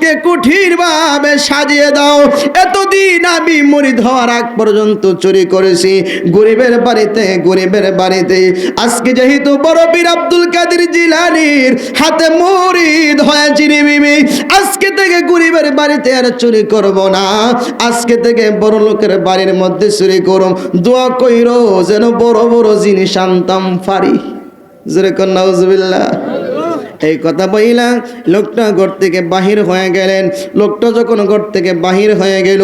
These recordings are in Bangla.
আমাকে কঠিনভাবে সাজিয়ে দাও। এতদিন আমি মুরিদ হওয়ার আগ পর্যন্ত চুরি করেছি গরিবের বাড়িতে। আজকে যেহেতু বড় পীর আব্দুল কাদের জিলানীর হাতে মুরিদ হয়েছি রে বিবি, আজকে থেকে গরিবের বাড়িতে আর চুরি করব না, আজকে থেকে বড় লোকের বাড়ির মধ্যে চুরি করব। দোয়া কইরো যেন বড় বড় জিনিস আনতাম পারি। যেরকম নাউজুবিল্লাহ। এই কথা বইলা লোকটা ঘর থেকে বাহির হয়ে গেলেন। লোকটা যখন ঘর থেকে বাহির হয়ে গেল,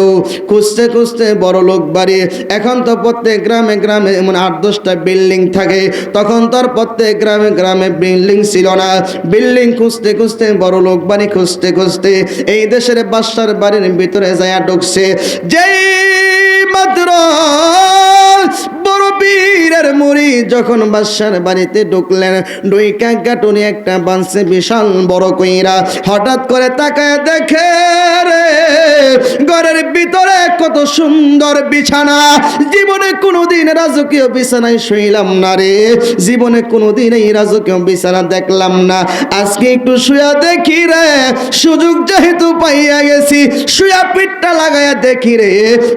খুঁজতে বড় লোক বাড়ি। এখন তো প্রত্যেক গ্রামে এমন 8-10টা বিল্ডিং থাকে, তখন তার প্রত্যেক গ্রামে বিল্ডিং ছিল না। বিল্ডিং খুঁজতে বড় লোক বাড়ি খুঁজতে এই দেশের বাদশার বাড়ির ভিতরে যায় ঢুকছে। যেই মাত্র বড় পীরের মুরিদ যখন বাদশার বাড়িতে ঢুকলেন, ডুইকা গাটুনি একটা বানছে বিশাল বড় কইরা। হঠাৎ করে তাকায় দেখে রে ঘরের ভিতরে কত সুন্দর বিছানা। জীবনে কোনোদিন রাজকীয় বিছানায় শুইলাম না রে, জীবনে কোনোদিন এই রাজকীয় বিছানা দেখলাম না। আজকে একটু শুয়া দেখি রে, সুযোগ যেহেতু পাইয়া গেছি, শুয়া পিঠটা লাগাইয়া দেখি রে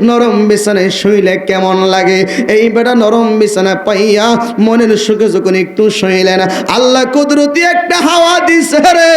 নরম বিছানায় শুইলে কেমন লাগে। এই বেটা নরম বিছানা পাইয়া মনের সুখে যখন একটু শুইলেন, আল্লাহ কুদরতি একটা হাওয়া দিছে রে,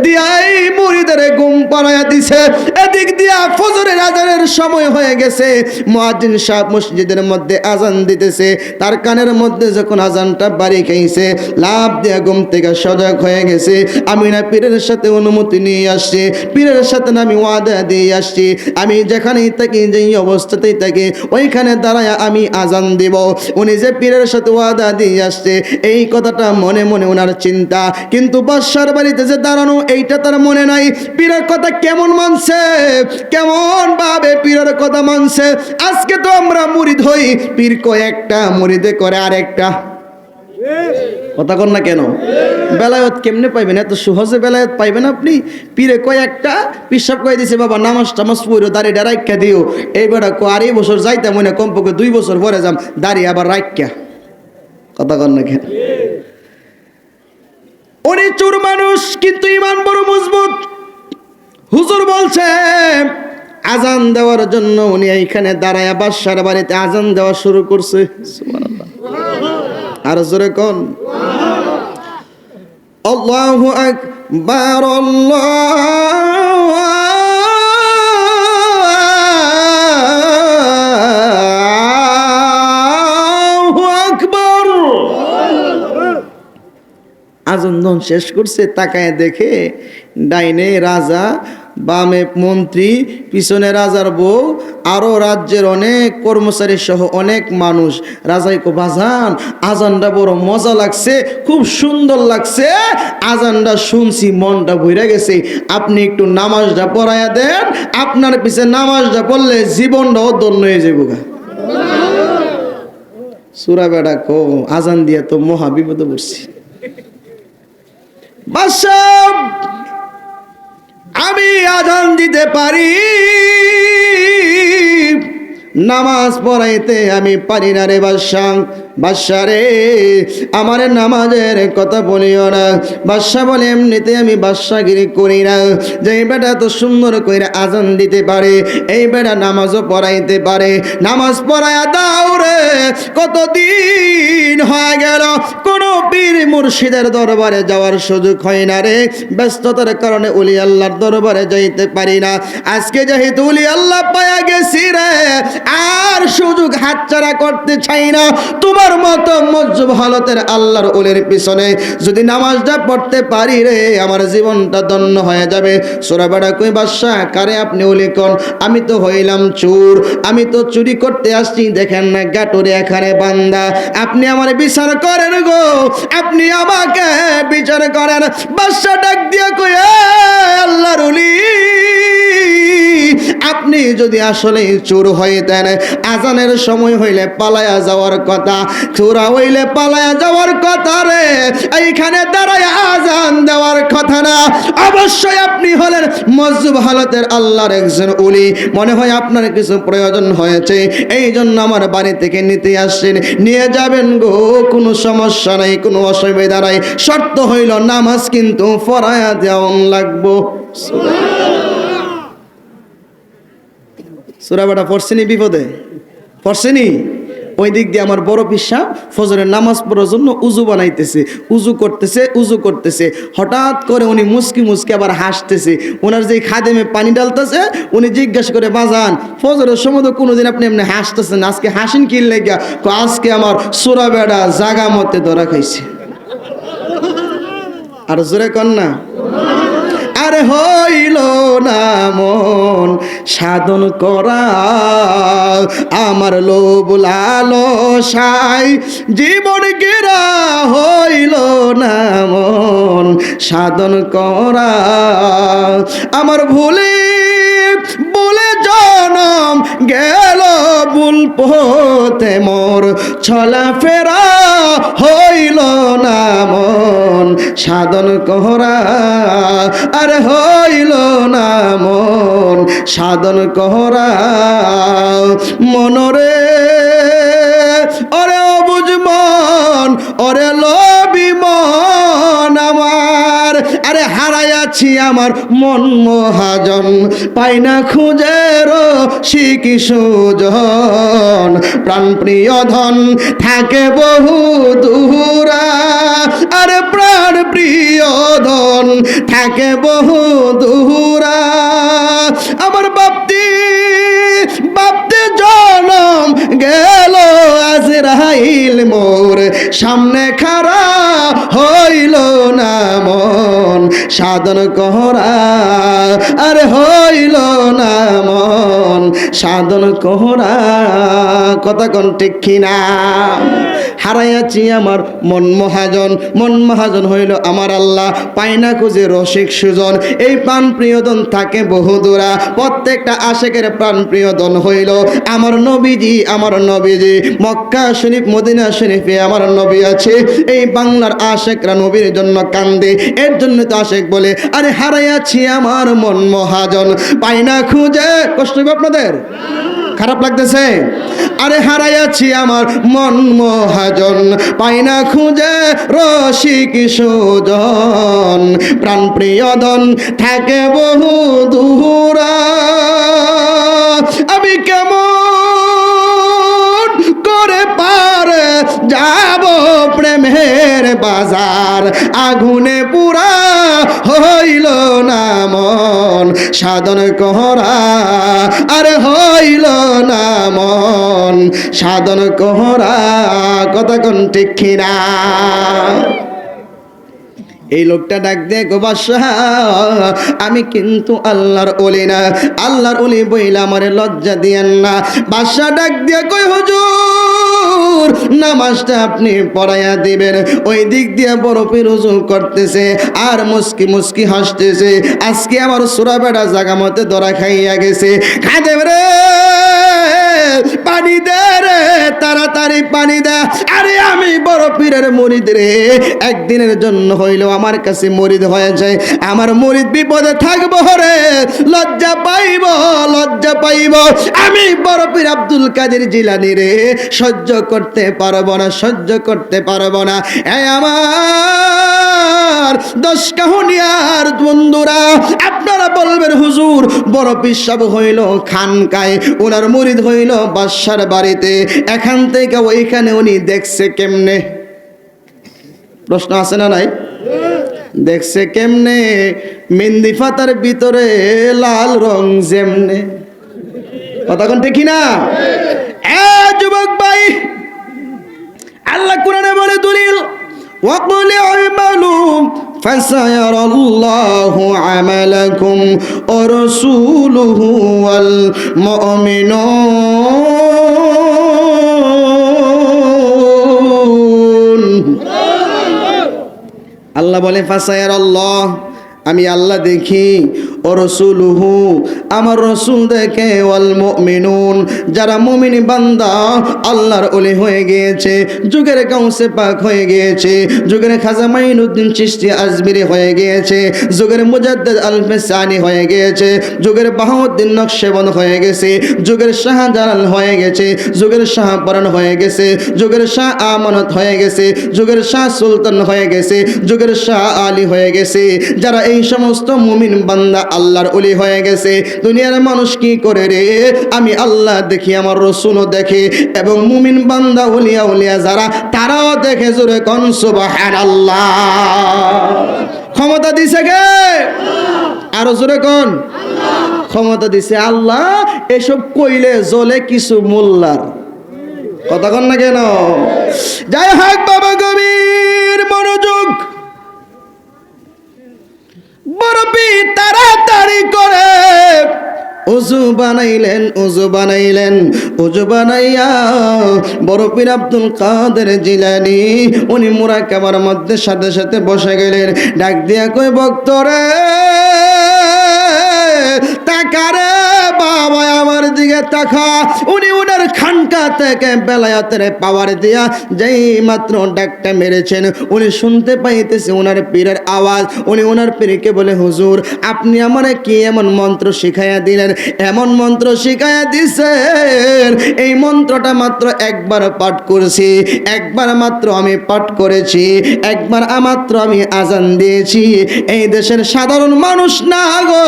দিয়াই মুরিদের ঘুম পাড়াইয়া দিছে। এদিক দিয়া ফজরের আজানের সময় হয়ে গেছে, মুয়াজ্জিন সাহেব মসজিদের মধ্যে আজান দিতেছে। তার কানের মধ্যে যখন আজানটা বাড়ি খাইছে, লাভ দিয়া ঘুম থেকে সজাগ হয়ে গেছে। আমি না পীরের সাথে অনুমতি নিয়ে আসছি, পীরের সাথে আমি ওয়াদা দিয়ে আসছি, আমি যেখানেই থাকি যেই অবস্থাতেই থাকি ওইখানে দাঁড়ায় আমি আজান দিব। উনি যে পীরের সাথে ওয়াদা দিয়ে আসছে এই কথাটা মনে মনে ওনার চিন্তা, কিন্তু বাদশার বাড়িতে যে দাঁড়ানো এইটা তার মনে নাই। পীরের কথা কেমন মানছে, কেমন ভাবে পীরের কথা মানছে। আজকে তো আমরা মুরিদ হই, পীর কয় একটা, মুরিদে করে আরেকটা। কথা কন না কেন? বেলায়েত কেমনে পাইবেন? এত সহজে বেলায়েত পাইবেন আপনি? পীরে কয় একটা, পিসাব কয়ে দিছে বাবা নামাজ টামাজ পড়ো, দাড়িটা রাইখা দিও। এইবার আর এই বছর যাইতে মনে কমপক্ষে 2 বছর পরে যাম, দাড়ি আবার রাইখা। কথা কন না কেন? উনি চোর মানুষ কিন্তু ইমান বড় মজবুত। হুজুর বলছে আজান দেওয়ার জন্য, উনি এইখানে দাঁড়ায়া বাদশার বাড়িতে আজান দেওয়া শুরু করছে। সুবহানাল্লাহ। আর জোরে কোন আল্লাহু আকবার, আল্লাহু আকবার। আজান শেষ করছে, তাকায় দেখে ডাইনে রাজা, বামে মন্ত্রী, পিছনে রাজার বউ, আরো রাজ্যের অনেক কর্মচারী সহ অনেক মানুষ। রাজাই কো বাজান আজানটা বড় মজা লাগছে, খুব সুন্দর লাগছে, আজানটা শুনছি মনটা ভরে গেছে, আপনি একটু নামাজটা পড়াইয়া দেন, আপনার পিছে নামাজটা পড়লে জীবনটাও ধন্য হয়ে যাবো। সুরা বেড়া কো আজান দিয়া তো মহা বিপদে পড়ছি। বাদশাহ আমি আজান দিতে পারি, নামাজ পড়াইতে আমি পারি না রে বাদশাহ। বাদশাহ রে আমার নামাজের কথা বলিও না। বাদশাহ বলে এমনিতে আমি বাদশাগিরি করি না, যে বেটা তো সুন্দর করে আজান দিতে পারে, এই বেটা নামাজও পড়াইতে পারে, নামাজ পড়াইয়া দাও রে। কতদিন হয়ে গেল কোন পীর মুর্শিদের দরবারে যাওয়ার সুযোগ হয় না রে, ব্যস্ততার কারণে ওলি আল্লাহর দরবারে যাইতে পারি না। আজকে যেহেতু ওলি আল্লাহ পায়া গেছি রে, আর সুযোগ হাতছাড়া করতে চাই না। তোমার মতো মজবুত হালতের আল্লাহর ওলির পিছনে যদি নামাজটা পড়তে পারি রে, আমার জীবনটা ধন্য হয়ে যাবে। সূরা বাড়া কই বাদশা কারে আপনি ওলি কোন? আমি তো হইলাম চোর, আমি তো চুরি করতে আসছি, দেখেন না গাটুরে এখানে বান্দা, আপনি আমার বিচার করেন গো, আপনি আমাকে বিচার করেন। বাদশা ডাক দিয়া কই আল্লাহর ওলি, আপনি যদি আসলে চোর হইতেন, আজানের সময় হইলে পালায়া যাওয়ার কথা, চোরা হইলে পালায়া যাওয়ার কথা রে, এইখানে দাঁড়ায় আজান দেওয়ার কথা না। অবশ্যই আপনি হলেন মজবুত হালতের আল্লাহর একজন ওলি, মনে হয় আপনার কিছু প্রয়োজন হয়েছে, এই জন্য আমার বাড়ি থেকে নিতে আসছেন, নিয়ে যাবেন গো, কোনো সমস্যা নাই, কোনো অসুবিধা নাই, শর্ত হইল নামাজ কিন্তু পড়ায়া দেওয়া লাগবো। সূরা বেটা পড়ছেনি বিপদে পড়ছেনি ওই দিক দিয়ে আমার বড় পিসা ফজরের নামাজ পড়ার জন্য উজু বানাইতেছে উজু করতেছে হঠাৎ করে উনি মুসকি আবার হাসতেছে ওনার যে খাদেমে পানি ডালতেছে উনি জিজ্ঞাসা করে বাজান ফজরের সময় তো কোনোদিন আপনি এমনি হাসতেছেন আজকে হাসেন কি লেগা আজকে আমার সূরা বেটা জাগা মতে ধরা খাইছে আর জোরে কন না আরে হইল না মন সাধন করা আমার লোভ লালসায় জীবন গেরা হইল না মন সাধন করা আমার ভুলে বলে জনম গেল ভুল পথে মোর চলাফেরা হইল না মন সাধন করা আরে হইল না মন সাধন করা মনরে ওরে অবুঝ মন ওরে লোভী মন আমার আরে হারাইয়াছি আমার মন মহাজন পাই না খুঁজে শিকি সুজন প্রাণ প্রিয় ধন থাকে বহু দূরা আরে প্রাণ প্রিয় ধন থাকে বহু দূরা আমার বাপতি জনম গেল আজরাইল মোর সামনে খাড়া হইল না মন সাধন করা আরে হইল না মন সাধন করা কথা কোন ঠিক কিনা হারাইয়াছি আমার মন মহাজন হইল আমার আল্লাহ পাই না খুঁজে রসিক সুজন এই প্রাণ প্রিয়দন থাকে বহু দূরা প্রত্যেকটা আশেকের প্রাণ প্রিয়দন হইল আমার নবীজি মক্কা শরীফ মদিনা শরীফে আমার নবী আছে এই বাংলার আশেকরা নবীর জন্য কান্দে এর জন্য তো আশেক বলে আরে হারাইয়াছি আমার মন মহাজন পাই না খুঁজে কষ্ট হবে আপনাদের খারাপ লাগতেছে আরে হারাইয়াছি আমার মন মহাজন পাই না খুঁজে রসিক সুজন প্রাণ প্রিয়দন থাকে বহু দূরা আমি কেমন করে পারে যাব প্রেমের বাজার আগুনে পুরা হইল না মন সাধন করা আরে হইল না মন সাধন করা কথা কোন ঠিক কিনা এই লোকটা ডাক দিয়ে গো বাদশাহ আমি কিন্তু আল্লাহর ওলি না আল্লাহর ওলি বইলা আমারে লজ্জা দিয়েন না বাদশাহ ডাক দিয়ে কই হুজুর নামাজটা আপনি পড়াইয়া দিবেন ওই দিক দিয়ে বড় পীর ওযু করতেছে আর মুস্কি হাসতেছে আজকে আমার সূরা বেটা জাগা মতে ধরা খাইয়া গেছে খাদেম রে পানি দে রে তাড়াতাড়ি পানি দে আরে আমি বড় পীরের মুরিদ রে একদিনের জন্য হইলো আমার কাছে মুরিদ হয়ে যায় আমার মুরিদ বিপদে থাকবো রে লজ্জা পাইব আমি বড় পীর আব্দুল কাদের জিলানী রে সহ্য করতে পারবো না এই আমার দশ কাহুনিয়ার বন্ধুরা আপনারা বলবেন হুজুর বড় পীর সাহেব হইল খানকায় ওনার মুরিদ হইল বাদশার বাড়িতে এখান থেকে ওইখানে উনি দেখছে কেমনে প্রশ্ন আছে না নাই দেখছে কেমনে মেহেন্দি পাতার ভিতরে লাল রং যেমনে কথা কোন ঠিক না যুবক ভাই আল্লাহ কোরআনে বলে দলিল وقل اعملوا فسيرى الله عملكم ورسوله والمؤمنون আল্লাহ বলে ফাসায়ারাল্লাহ আমি আল্লাহ দেখি ও রাসূলুহু আমার রাসূল দেখে ওয়াল মুমিনুন যারা মুমিন বান্দা আল্লাহর ওলি হয়ে গিয়েছে যুগের গাউসে পাক হয়ে গিয়েছে যুগের খাজা মাইনুদ্দিন চিশতি আজমিরি হয়ে গিয়েছে যুগের মুজাদ্দিদ আল-ফিসানি হয়ে গিয়েছে যুগের বাহাউদ্দিন নকশবন্দ হয়ে গেছে যুগের শাহজালাল হয়ে গেছে যুগের শাহপরান হয়ে গেছে যুগের শাহ আমানত হয়ে গেছে যুগের শাহ সুলতান হয়ে গেছে যুগের শাহ আলী হয়ে গেছে যারা এই সমস্ত মুমিন বান্দা আল্লাহর ওলি হয়ে গেছে। দুনিয়ার মানুষ কি করে রে? আমি আল্লাহ দেখি, আমার রাসূলও দেখে, এবং মুমিন বান্দা ওলিয়া ওলিয়া যারা তারাও দেখে। জোরে কোন সুবহানাল্লাহ। ক্ষমতা দিছে কে? আরো জোরে কোন। ক্ষমতা দিছে আল্লাহ। এসব কইলে জ্বলে কিছু মোল্লার, কথা কন না কেন? যাই হোক বাবা, গভীর মনোযোগ। বরফি তাড়াতাড়ি করে উজু বানাইলেন, উজু বানাইলেন। উজু বানাইয়া বড় পীর আব্দুল কাদের জিলানী উনি মুরাকাবার মধ্যে সাথে সাথে বসে গেলেন। ডাক দিয়া কই, ভক্তরে তাকারে বাবা, আমার দিকে তাকা। উনি উনার খানকা থেকে বেলায়েতের পাওয়ার দিয়া যেই মাত্র ডাকটা মেরেছেন, উনি শুনতে পাইতেছে উনার পীরের আওয়াজ। উনি উনার পীরকে বলে, হুজুর আপনি আমারে কি এমন মন্ত্র শিখাইয়া দিলেন? এমন মন্ত্র শিখাইয়া দিছেন, এই মন্ত্রটা মাত্র একবার পাঠ করেছি, একবার মাত্র আমি পাঠ করেছি, একবার মাত্র আমি আজান দিয়েছি। এই দেশের সাধারণ মানুষ না গো,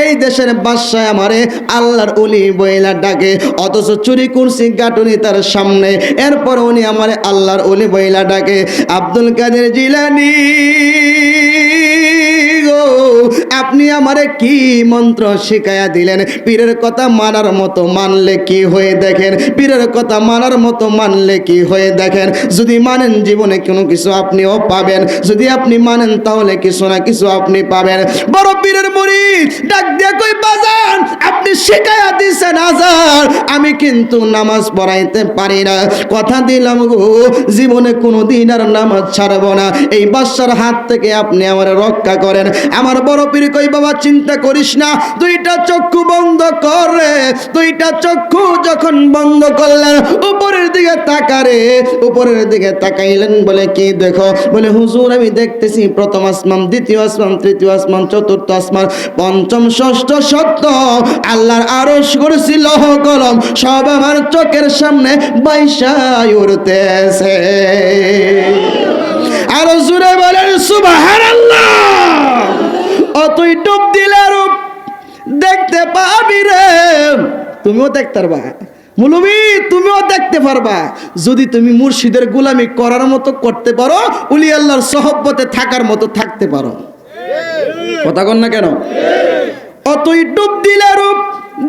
এই দেশের বাদশা আমারে আল্লাহর ওলি বইলা ডাকে, অথচ চুরি করছি গাটুনি তার সামনে, এরপর উনি আমারে আল্লাহর ওলি বইলা ডাকে। আব্দুল কাদের জিলানী গো, আপনি আমারে কি মন্ত্র শিখাইয়া দিলেন? পীরের কথা মানার মতো মানলে কি হয়ে দেখেন, পীরের কথা মানার মতো মানলে কি হয়ে দেখেন। যদি মানেন জীবনে কোনো কিছু আপনিও পাবেন, যদি আপনি মানেন তাহলে কিছু না কিছু আপনি পাবেন। বড় পীরের মুরিদ ডাক দিয়া কই, বাজান আপনি শিখাইয়া দিছেন আজান, আমি কিন্তু নামাজ পড়াইতে পারি না। কথা দিলাম গো, জীবনে কোনোদিন আর নামাজ ছাড়ব না। এই বাদশার হাত থেকে আপনি আমার রক্ষা করেন। আমার বড় পীর কই, বাবা চিন্তা করিস না, দুইটা চক্ষু বন্ধ করে। দুইটা চক্ষু যখন বন্ধ করলেন, উপরের দিকে তাকারে, উপরের দিকে তাকাইলেন। বলে কি দেখো? বলে হুজুর আমি দেখতেছি প্রথম আসমান, দ্বিতীয় আসমান, তৃতীয় আসমান, চতুর্থ আসমান, পঞ্চম, ষষ্ঠ, সপ্তম, আল্লাহর আরশ কুরসি লৌহ কলম সব আমার চোখের সামনে বাইশায় উড়তেছে। আরো জোরে বলেন সুবহানাল্লাহ। তুই ডুব দিলে রূপ দেখতে পাবি রে, তুমিও দেখতে পারবা। মুলবি তুমিও দেখতে পারবা যদি তুমি মুর্শিদের গোলামি করার মতো করতে পারো, উলি আল্লাহর সহবতে থাকার মতো থাকতে পারো। কথা কন না কেন? তুই ডুব দিলে রূপ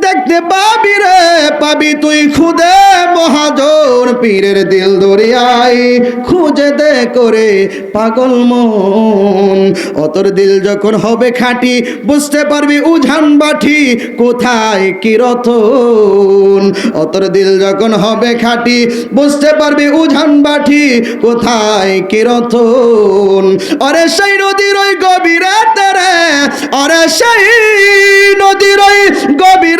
দেখতে পাবি রে, পাবি তুই খুদে মহাজন পীরের দিল দরিয়ায় খুঁজে দে করে পাগল মন। অতর দিল যখন হবে খাঁটি, বুঝতে পারবি উঝান বাটি কোথায় কি রতন। অতর দিল যখন হবে খাঁটি, বুঝতে পারবি উঝান বাটি কোথায় কি রতন। অরে সেই নদীর ওই গভীরাতে রে, অরে সেই নদীর ওই গভীর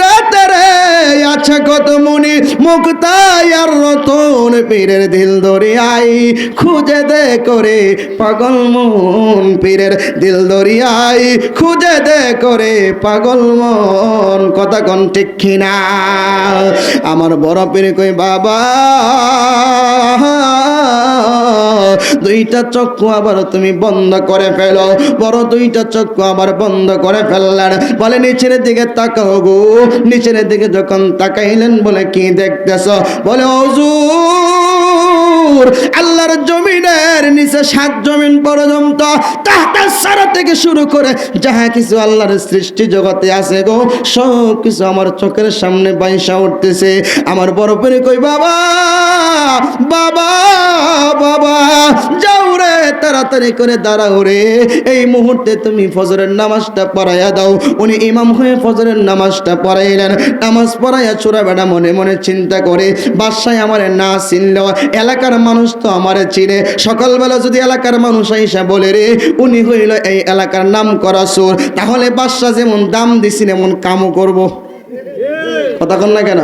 আছে কত মুনি মুক্তায় আর রতন, পীরের দিল দরিয়ায় খুঁজে দে করে পাগল মন। পীরের দিল দরিয়ায় খুঁজে দে করে পাগল মন। কথা কোন ঠিক কিনা? আমার বড় পীর কই, বাবা দুইটা চক্ষু আবার তুমি বন্ধ করে ফেলো। বড় দুইটা চক্ষু আবার বন্ধ করে ফেললেন। বলে নিচের দিকে তাকাও গো। নিচের দিকে যখন তাকাইলেন, বলে কি দেখতেছ? বলে হুজুর আল্লাহর জমিনের নিচে 7 জমিন পর্যন্ত তাহতা সারা থেকে শুরু করে যাহা কিছু আল্লাহর সৃষ্টি জগতে আছে গো, সব কিছু আমার চোখের সামনে বাইসা উঠতেছে। আমার বড় পীর কই, বাবা বাবা বাবা যাও রে, তাড়াতাড়ি করে দাঁড়াও রে, এই মুহূর্তে তুমি ফজরের নামাজটা পড়াইয়া দাও। উনি ইমাম হয়ে ফজরের নামাজটা পড়াইলেন। নামাজ পড়াইয়া চোরা বেটা মনে মনে চিন্তা করে, বাদশাহ আমারে না চিনলেও এলাকার মানুষ তো আমারে চিনে। সকালবেলা যদি এলাকার মানুষ আইসা বলে রে উনি হইল এই এলাকার নাম করা চোর, তাহলে বাদশাহ যেমন দাম দিছি এমন কামও করবো। কথা কন না কেন?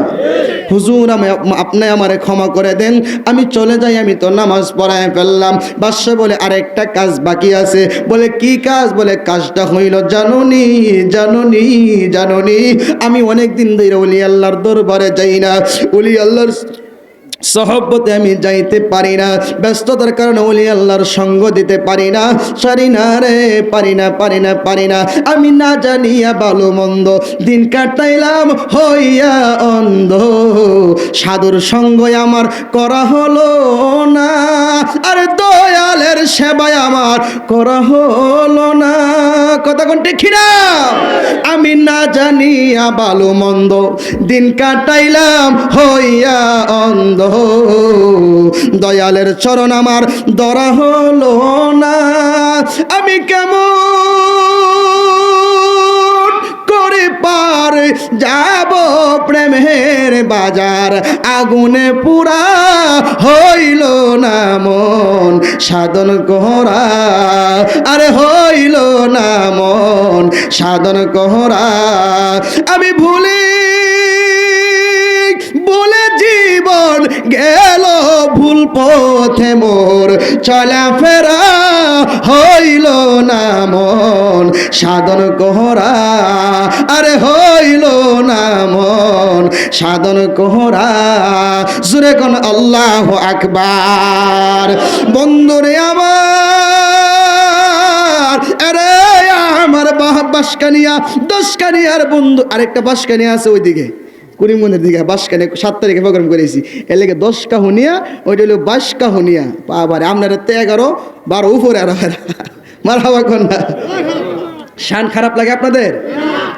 হুজুর আপনি আমারে ক্ষমা করে দেন, আমি চলে যাই, আমি তো নামাজ পড়ায় ফেললাম। বাদশা বলে আরেকটা কাজ বাকি আছে। বলে কি কাজ? বলে কাজটা হইল জানুনি জানুনি জানুনি, আমি অনেক দিন ধরে ওলি আল্লাহর দরবারে যাই না। ওলি আল্লাহর সহবতে আমি যাইতে পারি না, ব্যস্ততার কারণে ওলি আল্লাহর সঙ্গ দিতে পারি না, পারি না রে, পারি না। আমি না জানিয়া ভালো মন্দ দিন কাটাইলাম হইয়া অন্ধ, সাধুর সঙ্গ আমার করা হলো না, আরে দয়ালের সেবায় আমার করা হলো না। কথা কোনটি খিরা? আমি না জানিয়া ভালো মন্দ দিন কাটাইলাম হইয়া অন্ধ, দয়ালের চরণ আমার ধরা হলো না। আমি কেমন করে পার যাব প্রেমের বাজার, আগুনে পুরা হইল না মন সাধন করা, আরে হইল না মন সাধন করা। আমি ভুলে জীবন গেল ভুল পথে মোর, চলাফেরা হইল না মন সাধন করা, আরে হইল না মন সাধন করা। জোরে কোন আল্লাহু আকবার। বন্ধুরে আমার, আরে আমার বাসকানিয়া দশকানিয়ার বন্ধু, আরেকটা বাসকানিয়া আছে ওইদিকে করিমগঞ্জের দিকে, বাসকানে 7 তারিখে প্রোগ্রাম করেছি, এর লেগে 10 কাহুনিয়া, ওইটা হলো 22 কাহুনিয়া। বাবার আপনার 11, 12 উপরে আর মারহাবা কন্যা। শান খারাপ লাগে আপনাদের?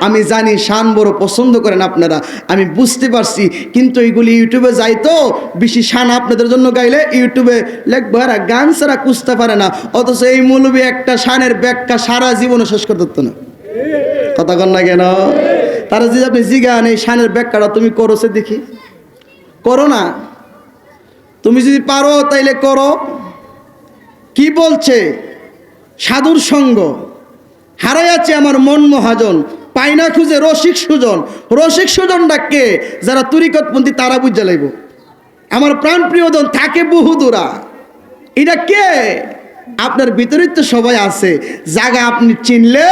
আমি জানি শান বড় পছন্দ করেন আপনারা, আমি বুঝতে পারছি, কিন্তু এইগুলি ইউটিউবে যাই তো বেশি শান আপনাদের জন্য গাইলে ইউটিউবে লেখবো এরা গান ছাড়া কুঁচতে পারে না, অথচ এই মৌলবী একটা শানের ব্যাখ্যা সারা জীবনে শেষ করতে পারতো না। কথা কন না কেন? তারা যদি আপনি জিগান এই শানের ব্যাখ্যাটা তুমি করো, সে দেখি করো না, তুমি যদি পারো তাইলে করো। কি বলছে? সাধুর সঙ্গ হারাইয়াছে আমার মন মহাজন, পাই না খুঁজে রসিক সুজন। রসিক সুজনটা কে? যারা তরিকতপন্থী তারা বুঝা লাইব। আমার প্রাণ প্রিয়জন থাকে বহুদূরা, এটা কে? আপনার ভিতরে তো সবাই আছে। জায়গা আপনি চিনলে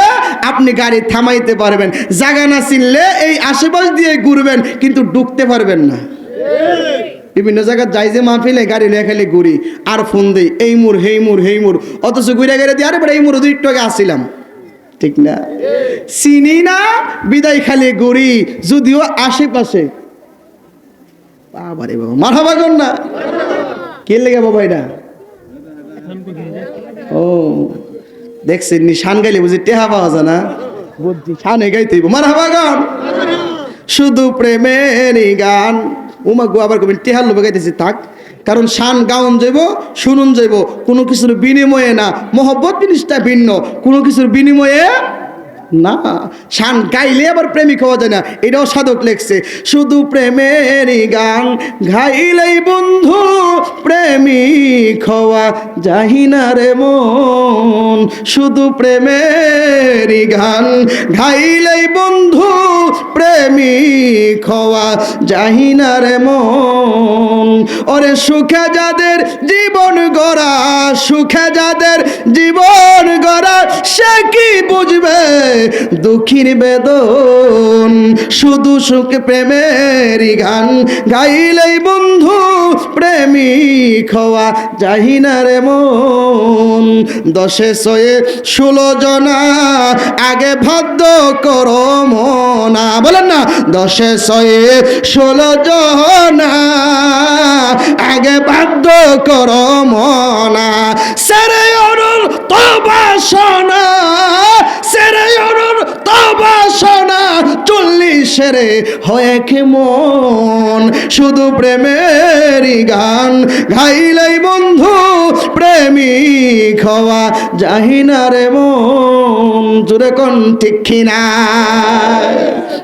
আপনি গাড়ি থামাইতে পারবেন, জায়গা না চিনলে এই আশেপাশ দিয়ে ঘুরবেন কিন্তু ঢুকতে পারবেন না। বিভিন্ন জায়গায় যাই যে মাহফিলে গাড়ি নিয়ে খালি ঘুরি আর ফোন দিই, এই মুর হেই মুর হেই মুর, অথচ ঘুরে গেলে দিয়ে আরে এই মুর একটু আগে আসছিলাম, ঠিক না? চিনি না বিদায় খালি ঘুরি, যদিও আশেপাশে। বাবারে বাবা, মারহাবা কর না। কে লেগে বাবা এটা? ও দেখছেন নি, শান গাইলে বুঝি টেহা পাওয়া যায় না, বুঝছি শানে গাইতে মারহাবা গান, শুধু প্রেমেরই গান। উমা গো আবার কবেন টেহার লোভে গাইতেছি, থাক, কারণ শান গাউন যাইব, শুনুন যাইব, কোনো কিছুর বিনিময়ে না। মহব্বত জিনিসটা ভিন্ন, কোনো কিছুর বিনিময়ে না। শান গাইলে আবার প্রেমিক হওয়া যায় না, এটাও সাধক লেখছে। শুধু প্রেমেরই গান গাইলেই বন্ধু প্রেমিক হওয়া যাহি না রে মন, শুধু প্রেমেরই গান গাইলেই বন্ধু প্রেমিক হওয়া যাহি না রে মন। ওরে সুখে যাদের জীবন গড়া, সুখে যাদের জীবন গড়া, সে কি বুঝবে দুঃখীর বেদন। শুধু সুখ প্রেমেরই গান গাইলেই বন্ধু প্রেমিক হওয়া যাহি না রে মন। 10-16 জনা আগে ভাদ্য করো মনা, বলেন না 10-16 জনা আগে ভাদ্য করো মনা। সেরে অরুণ তো বাসনা, সেরে অরুণ তো বাসনা, 40 হয় কেমন। শুধু প্রেমেরই গান গাইলেই বন্ধু প্রেমিক হওয়া যাহি না রে মন। জোরে কোন ঠিক কিনা?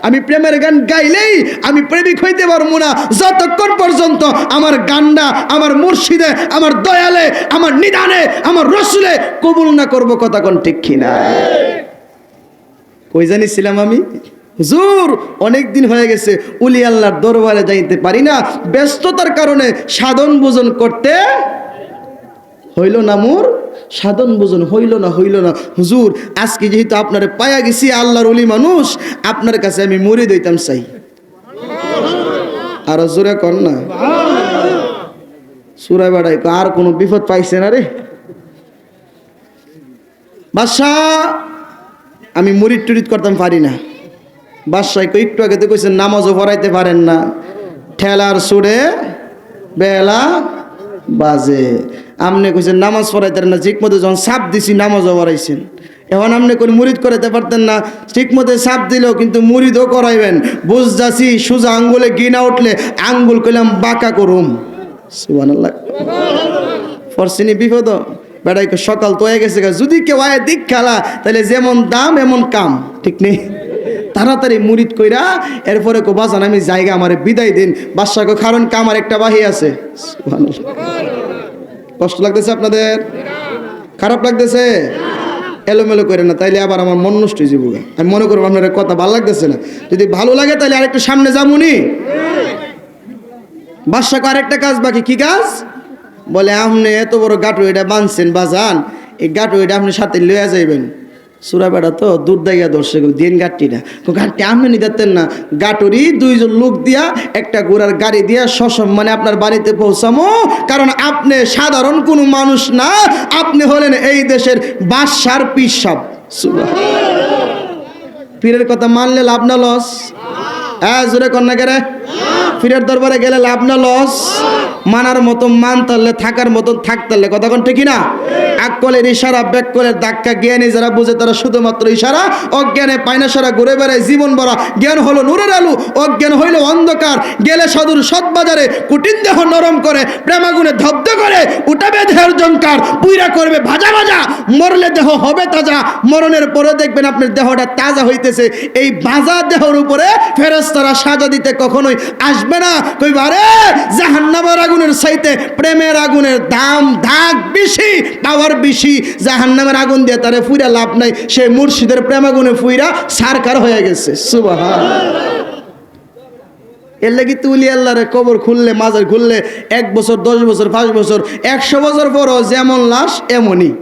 আমি প্রেমের গান গাইলেই আমি প্রেমিক হইতে পারবো না যতক্ষণ পর্যন্ত আমার গানটা আমার মুর্শিদে, আমার দয়ালে, আমার নিদানে, আমার রসুলে কবুল না করবো। কথা কোন ঠিক কিনা? কই জানিছিলাম আমি? হুজুর অনেক দিন হয়ে গেছে উলি আল্লাহর দরবারে যাইতে পারি না, ব্যস্ততার কারণে সাধন ভোজন করতে হইল না মোর, সাধন ভোজন হইল না। হুজুর আজকে যেহেতু আপনারে পায়া গেছি, আল্লাহর ওলি মানুষ, আপনার কাছে আমি মুরিদ হইতাম চাই। আর জোরে কর না। সুরাই বাড়াই আর কোনো বিপদ পাইছে না রে বাদশাহ, আমি মুরিদ টুরিদ করতাম পারি না। বাদশাহ একটু আগে তো কইছেন নামাজও পড়াইতে পারেন না, ঠেলার সুরে বেলা বাজে। আপনি কইছেন নামাজ পড়াইতেন না, ঠিক মতো যখন সাপ দিছি নামাজও পড়াইছেন। এখন আপনি কোন মুরিদ করাইতে পারতেন না, ঠিক মতো সাপ দিলেও কিন্তু মুরিদও করাইবেন। বুঝতেছি সোজা আঙ্গুলে গিনা উঠলে আঙ্গুল কইলাম বাঁকা করুম। সুবহানাল্লাহ। ফরসিনি বিপদ বেড়াই সকাল তো হয়ে গেছে, যদি কেউ আয় দিক খেলা তাহলে যেমন দাম এমন কাম, ঠিক নেই? তাড়াতাড়ি মুরিদ কইরা এরপরে কো বাজান আমি জায়গা আমারে বিদায় দিন। বাদশাহ কো কারণ কামার একটা বাহি আছে। কষ্ট লাগতেছে আপনাদের? খারাপ লাগতেছে? এলোমেলো করে না, তাইলে আবার আমার মন নষ্ট হয়ে যাবো। আমি মনে করবো আপনার কথা ভালো লাগতেছে না। যদি ভালো লাগে তাহলে আরেকটু সামনে যাবুনি। বাদশাহ কো আরেকটা কাজ বাকি। কি কাজ? বলে আপনি এত বড় গাটু এটা বানছেন বাজান, এই গাটু এটা আপনি সাথে লইয়া যাইবেন। সুরা বেড়া তো দূর দাইয়া দর্শক দিন গাটটিটা গাটটি আপনি নিতেন না, গাটুরি দুইজন লোক দিয়া একটা ঘোড়ার গাড়ি দিয়া সসম্মানে আপনার বাড়িতে পৌঁছামো। কারণ আপনি সাধারণ কোনো মানুষ না, আপনি হলেন এই দেশের বাদশার পীর সাহেব। পীরের কথা মানলে লাভ না লস? হ্যাঁ জোরে কন্যা গেরে। পীরের দরবারে গেলে লাভ না লস? মানার মতো মানতালে, থাকার মতো থাকতালে, কথা কোন ঠিক না? আকলের ইশারা ব্যাকলের ধাক্কা, জ্ঞানী যারা বুঝে তারা শুধুমাত্র ইশারা, অজ্ঞানে পায়না সারা ঘুরে বেড়ায় জীবন ভরা। জ্ঞান হলো নূরের আলো, অজ্ঞান হইল অন্ধকার। গেলে সদূর সৎ বাজারে কুটিন দেহ নরম করে, প্রেমাগুনে ধব্ধ করে উঠাবে দেহের জঙ্কার, পুইরা করবে ভাজা ভাজা, মরলে দেহ হবে তাজা। মরণের পরে দেখবেন আপনার দেহটা তাজা হইতেছে। এই ভাজা দেহর উপরে ফেরেশতারা সাজা দিতে কখনোই আসবে না। কইবারে জাহান্নামের আগুনের চাইতে প্রেমের আগুনের দাম ধাক বেশি, পাওয়ার বেশি। জাহান্নামের আগুন দিয়ে তারে ফুইরা লাভ নাই, সে মুর্শিদের প্রেম আগুনে ফুইরা সারকার হয়ে গেছে। সুবহানাল্লাহ। এর লাগি তুলি আল্লাহরে কবর খুললে, মাজার খুললে 1 বছর 10 বছর 5 বছর 100 বছর পরও যেমন লাশ এমনই।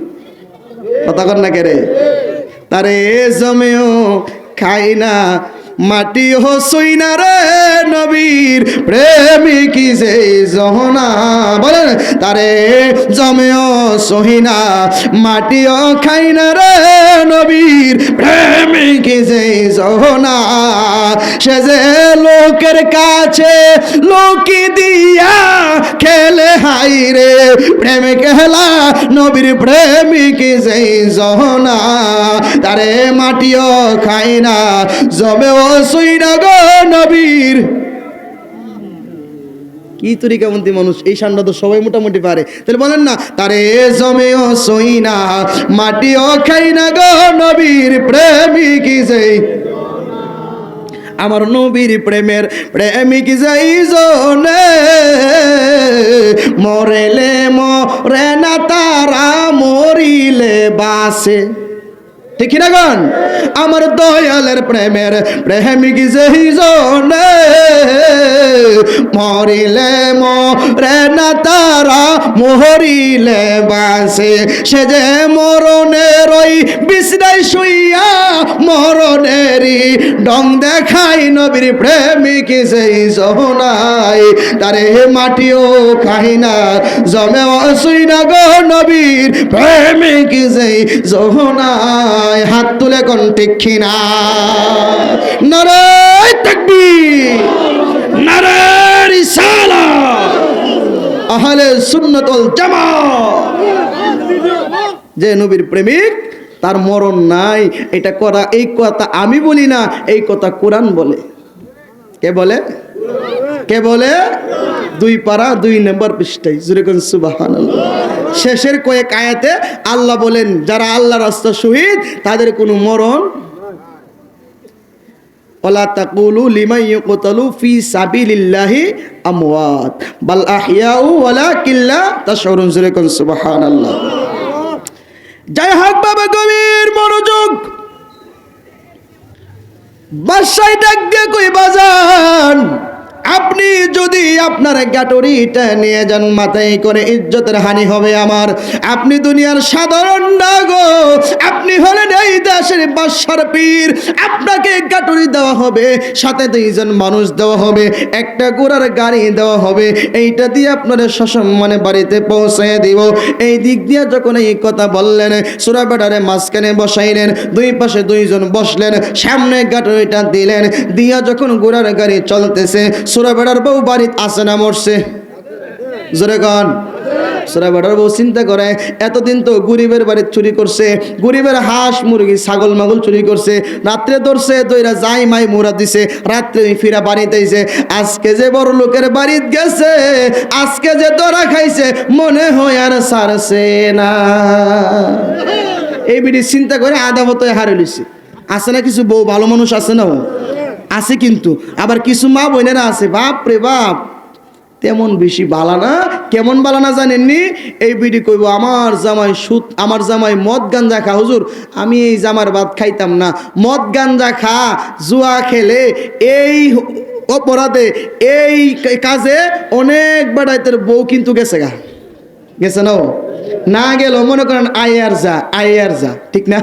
কথা কর না কে রে? তারে জমেও খাই না মাটি হসই না রে নবীর প্রেমিক যে জহনা। বলেন তারে জমেও সহিনা মাটিও খাই না রে নবীর প্রেমিক যে জহনা। সে যে লোকের কাছে লোকি দিয়া খেলে হাই রে প্রেম খেলা নবীর প্রেমিক যে জহনা। তারে মাটিও খাই না জমেও সইনা গো নবীর। কি তরিকামন্তি মানুষ, এই সান্ডা তো সবাই মোটামুটি পারে। তাহলে বলেন না তারে জমেও সইনা মাটিও খাই না গো নবীর প্রেমিক যে। আমার নবীর প্রেমের প্রেমিক যাই জনে মরেলে মরে না তারা মরিলে বাসে। ঠিক না গান? আমার দয়ালের প্রেমের প্রেমিক যেই জনে মরিলে মরে না তারা মরিলে বাসে। সে যে মরণের ওই বিছনায় শুইয়া মরণেরই ডং দেখাই নবীর প্রেমিক যেই জহনাই। তারে মাটিও খাই না জমেও শুই না গো নবীর প্রেমিক যেই জহনাই। হাত তুলে কোন ঠিক না? নারে তাকবীর, নারে রিসালাত, আহলে সুন্নাত ওয়াল জামাত। যে নবীর প্রেমিক তার মরণ নাই, এটা করা, এই কথা আমি বলি না, এই কথা কোরআন বলে। কে বলে? কে বলে? 2 পারা 2 নম্বর পৃষ্ঠায়। জোরে কোন সুবহানাল্লাহ। শেষের কয়েক আয়াতে আল্লাহ বলেন যারা আল্লাহর রাস্তা শহীদ তাদের কোনো মরণ। ওয়ালা তাকুলু লিমান ইউকতালু ফি সাবিলিল্লাহি আমওয়াত বাল আহইয়াউ ওয়ালাকিন লা তাশউরুন। জোরে কোন সুবহানাল্লাহ। জয় হোক বাবা, গভীর মনোযোগ। বাদশাহ ডাক দিয়ে কই বাজান আপনি যদি আপনার গাটরিটা নিয়ে যান মাথায় করে ইজ্জতের হানি হবে আমার। আপনি দুনিয়ার সাধারণ না গো, আপনি হলেন এই দেশের বাদশার পীর। আপনাকে গাটরি দেওয়া হবে, সাথে 2 জন মানুষ দেওয়া হবে, একটা ঘোড়ার গাড়ি দেওয়া হবে, এইটা দিয়ে আপনারা সসম্মানে বাড়িতে পৌঁছে দিব। এই দিক দিয়ে যখন এই কথা বললেন, সূরা বাকারারে মাঝখানে বসাইলেন, 2 পাশে 2 জন বসলেন, সামনে গাটরিটা দিলেন, দিয়া যখন ঘোড়ার গাড়ি চলতেছে, সূরা বাকারার বউ বাড়িতে আসে না মরছে? জোরে গান। সূরা বাকারার বউ চিন্তা করে, এতদিন তো গরিবের বাড়ি চুরি করছে, গরিবের হাঁস মুরগি ছাগল মাগল চুরি করছে, রাত্রে ধরছে দইরা যাই মাই মুরা দিছে, রাত্রে ফিরা বাড়িতে আইছে, আজকে যে বড় লোকের বাড়িতে গেছে, আজকে যে ধরা খাইছে, মনে হয় আর ছাড়ছে না। এই বিধি চিন্তা করে আধা মতো হারে লইছে। আছে না কিছু বউ ভালো মানুষ আছে না, আছে, কিন্তু আবার কিছু মা বোনেরা আছে, বাপ রে বাপ, তেমন বেশি বালানা। কেমন বালানা জানেননি? এই বিডি কইব, আমার জামাই সুদ, আমার জামাই মদ গাঞ্জা খা, হুজুর আমি এই জামার ভাত খাইতাম না, মদ গাঞ্জা খা, জুয়া খেলে, এই অপরাধে, এই কাজে অনেক বেড়াইতের বউ কিন্তু গেছে গা, গেছে না? না গেল মনে করেন আয় আর যা, ঠিক না?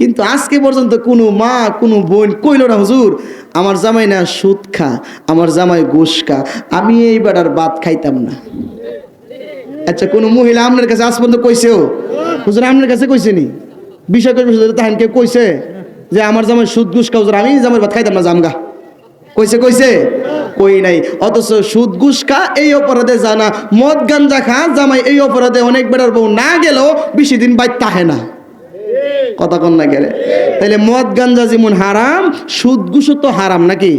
কিন্তু আজকে পর্যন্ত কোনো মা কোনো বোন কইল না, হুজুর আমার জামাই না সুদ খা, আমার জামাই ঘুষ খা, আমি এই বেটার ভাত খাইতাম না। আচ্ছা, কোনো মহিলা আপনার কাছে আজ পর্যন্ত কইছেও? হুজুর আপনার কাছে কইছে নি? বিষয় তাহান কেউ কইছে যে আমার জামাই সুদ ঘুষ খা, হুজুর আমি জামাই ভাত খাইতাম না, জামগা? কইছে? কই নাই। অথচ সুদ ঘুষ খা এই অপরাধে জানা, মদ গাঞ্জা খা জামাই এই অপরাধে অনেক বেটার বউ না গেলেও বেশি দিন বাইর তাহে না। কথা কন না গেলে? তাইলে মদ গাঞ্জা যেমন হারাম, সুদ ঘুষও তো হারাম নাকি?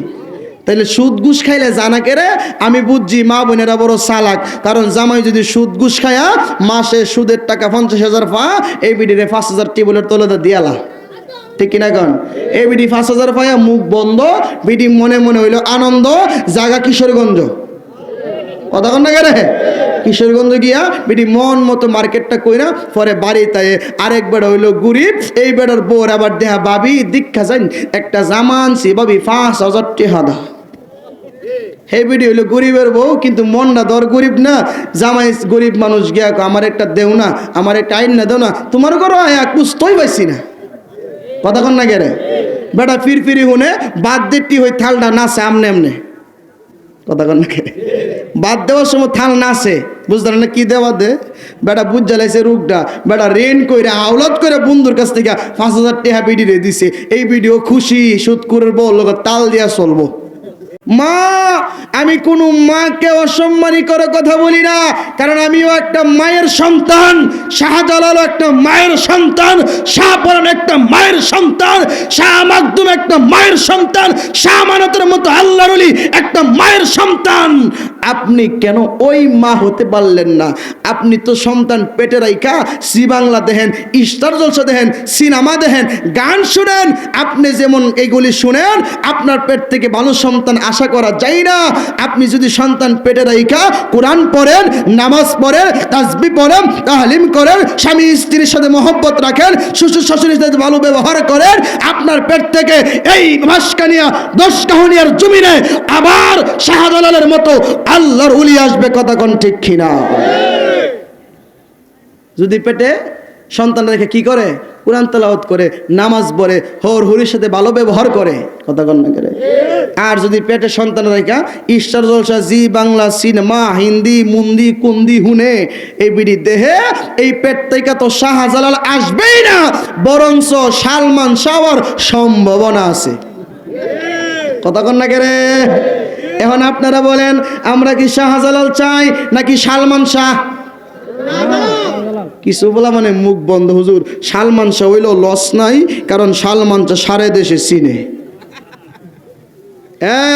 তাইলে সুদ ঘুষ খাইলে জানা কেরে? আমি বুঝছি মা বোনেরা বড় চালাক, কারণ জামাই যদি সুদ ঘুষ খায়া মাসে সুদের টাকা 50,000 পা, এই বিডিরে 5,000 টেবিলের তলে দিয়ালা, ঠিক কিনা কন? এই বিডি 5,000 পায়া মুখ বন্ধ, বিডি মনে মনে হইল আনন্দ, জাগা কিশোরগঞ্জ। কথা কন না কেরে? কিশোরগঞ্জ গিয়া বিডি মন মতো মার্কেটটা কইরা পরে বাড়িতে আরেক বেড়া হইলো গরিব, এই বেড়ার বোর আবার দেহা ভাবি দীক্ষা যান একটা জামান সে ভাবি 5,000 টাকা দা। হে বিডি হইলো গরিবের বউ, কিন্তু মনটা দর গরিব না। জামাই গরিব মানুষ গিয়া আমার একটা দেও না, আমার একটা আইন না দেও না, তোমার ঘর এক পুস্তই পাইছি না। কথা কন না গেরে? বেটা ফিরফিরি হুনে বাদ দিটি হই থালটা নাচে আমনে আমনে। কথা কন না গেরে? বাদ দেওয়ার সময় থাল নাচে, বুঝতে না কি দেওয়া দে? বেটা বুঝ জ্বালাইছে রূপটা, বেটা রেন কইরা আওলাদ করে বন্ধুর কাছ থেকে 5,000 টাকা বিডিরে দিছে। এই ভিডিও খুশি, সুদ করবো, লোক তাল দিয়া চলবো। মা, আমি কোনো মাকে অসম্মানী করে কথা বলি না, কারণ আমিও একটা মায়ের সন্তান। শাহজালাল একটা মায়ের সন্তান, শাহপরান একটা মায়ের সন্তান, শাহ মাকদুম একটা মায়ের সন্তান, শাহ আমানতের মতো আল্লাহর ওলি একটা মায়ের সন্তান। আপনি কেন ওই মা হতে পারলেন না? আপনি তো সন্তান পেটে রাইখা জি বাংলা দেখেন, স্টার জলসা দেখেন, সিনেমা দেখেন, গান শুনেন। আপনি যেমন এইগুলি শুনেন, আপনার পেট থেকে ভালো সন্তান আশা করা যায় না। আপনি যদি সন্তান পেটে রাইখা কোরআন পড়েন, নামাজ পড়েন, তাসবিহ পড়েন, তাহলিম করেন, স্বামী স্ত্রীর সাথে মহব্বত রাখেন, শ্বশুর শাশুড়ির সাথে ভালো ব্যবহার করেন, আপনার পেট থেকে এই মাসকানিয়া 10 কাহনিয়ার জমিনে আবার শাহজালালের মতো আল্লাহর ওলি আসবে। কথা কোন ঠিক কিনা? যদি পেটে সন্তান রেখে কি করে? কোরআন তেলাওয়াত করে, নামাজ পড়ে, হর হুরির সাথে ভালো ব্যবহার করে। কথা কন না করে? আর যদি পেটে সন্তান রেখা স্টার জলসা, জি বাংলা, সিনেমা, হিন্দি, মুন্দি, কুন্দি হুনে এই বিড়ি দেহে, এই পেট থেকে তো শাহজালাল আসবেই না, বরঞ্চ সালমান শাহর সম্ভাবনা আছে। কথা কন না করে? এখন আপনারা বলেন, আমরা কি শাহজালাল চাই নাকি সালমান শাহ? কিছু বলা মানে মুখ বন্ধ। হুজুর সালমান শাহ হইল লস নাই, কারণ সালমান শাহ সারা দেশে চিনে।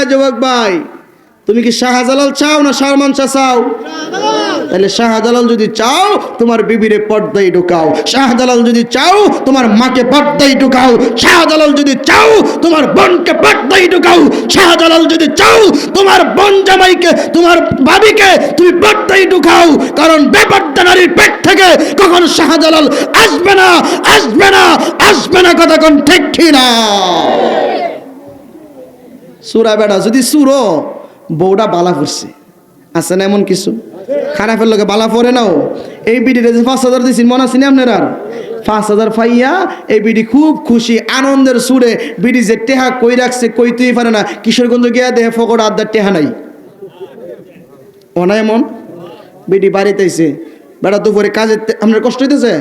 যুবক ভাই, তুমি কি শাহজালাল চাও না সালমান শাহ চাও? তাহলে শাহজালাল যদি চাও, তোমার বিবিরে পর্দায় ঢুকাও। শাহজালাল যদি চাও, তোমার মাকে পর্দায় ঢুকাও। শাহজালাল যদি চাও, তোমার বোনকে পর্দায় ঢুকাও। শাহজালাল যদি চাও, তোমার বোন জামাইকে, তোমার ভাবিকে তুমি পর্দায় ঢুকাও। কারণ বেপর্দা নারীর পেট থেকে কখনো শাহজালাল আসবে না, আসবে না, আসবে না। কথা কোন ঠিক কিনা? সুরা বেটা যদি সুরো বউটা বালা পড়ছে, আছে না এমন কিছু? খারাপের লোকে বালা পড়ে নাও। এই বিডিতে যে 5,000 দিয়েছেন মনে আছে না আপনারা? 5,000 পাইয়া এই বিডি খুব খুশি, আনন্দের সুরে বিডি যে টেহা কই রাখছে কইতেই পারে না। কিশোরগঞ্জ গিয়া দেহে ফকর আড্ডার টেহা নাই, ওনা এমন বিডি বাড়িতে আইছে, বেড়া দুপুরে কাজের আপনার কষ্ট হইতেছে,